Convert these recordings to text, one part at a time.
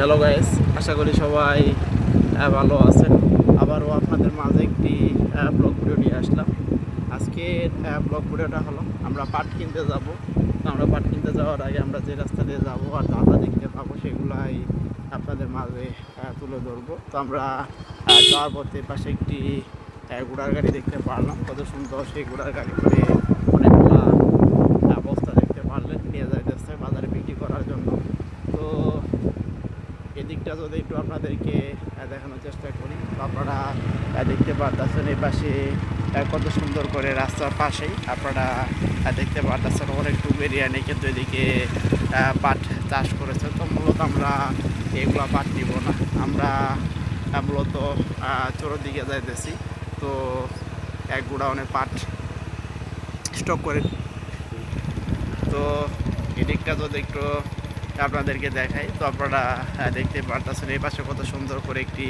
Hello guys, আশা করি সবাই ভালো আছেন। আবারও আপনাদের মাঝে একটি ব্লগ ভিডিও নিয়ে আসলাম। আজকের ব্লগ ভিডিওটা হলো আমরা পাট কিনতে যাব। তো আমরা পাট কিনতে যাওয়ার আগে আমরা যে রাস্তা দিয়ে যাবো আর দাদা দেখতে পাবো সেগুলাই আপনাদের মাঝে তুলে ধরবো। তো আমরা যাওয়ার পথে পাশে একটি ঘোড়ার গাড়ি দেখতে পারলাম, কত সুন্দর সেই ঘোড়ার গাড়ি করে অনেকগুলা বস্তা দেখতে পারলেন নিয়ে যাইতেছে বাজারে বিক্রি করার জন্য। তো এদিকটা যদি একটু আপনাদেরকে দেখানোর চেষ্টা করি, তো আপনারা দেখতে পারতেছেন এই পাশে কত সুন্দর করে রাস্তার পাশেই আপনারা দেখতে পারতেছেন অনেক টুব এরিয়া নেই, কিন্তু এদিকে পাট চাষ করেছে। তো মূলত আমরা এগুলো পাট নিব না, আমরা মূলত চোরের দিকে যাইতেছি। তো এক গোডাউনে পাট স্টক করে। তো এদিকটা যদি একটু আপনাদেরকে দেখাই, তো আপনারা দেখতে পারতেছেন এই পাশে কত সুন্দর করে একটি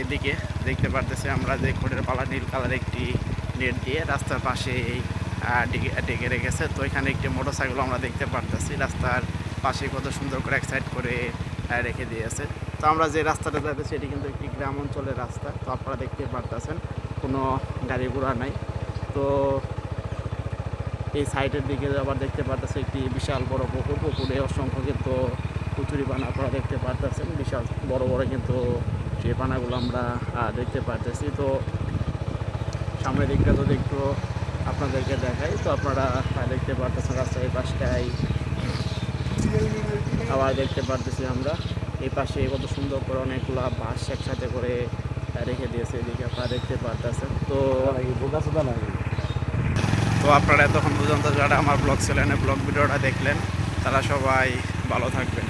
এদিকে দেখতে পারতেছি আমরা যে খড়ের পালা নীল কালার একটি নেট দিয়ে রাস্তার পাশে ডেকে রেখেছে। তো এখানে একটি মোটরসাইকেল আমরা দেখতে পারতেছি রাস্তার পাশে কত সুন্দর করে এক সাইড করে রেখে দিয়েছে। তো আমরা যে রাস্তাটা যাচ্ছি এটি কিন্তু একটি গ্রাম অঞ্চলের রাস্তা। তো আপনারা দেখতে পারতেছেন কোনো গাড়ি ঘোড়া নাই। তো এই সাইডের দিকে আবার দেখতে পারতেছে একটি বিশাল বড় পুকুর, পুকুরে অসংখ্য কিন্তু কচুরি পানা আপনারা দেখতে পারতেছেন, বিশাল বড় বড় কিন্তু সেই পানাগুলো আমরা দেখতে পারতেছি। তো সামনের দিকটা যদি একটু আপনাদেরকে দেখাই, তো আপনারা দেখতে পারতেছেন রাস্তার এই পাশটায় আবার দেখতে পারতেছি আমরা এই পাশে কত সুন্দর করে অনেকগুলো বাঁশ একসাথে করে রেখে দিয়েছে, এদিকে আপনারা দেখতে পারতেছেন। তো আপনারা এতক্ষণ পর্যন্ত যারা আমার ব্লগ চ্যানেলে ব্লগ ভিডিওটা দেখলেন তারা সবাই ভালো থাকবেন।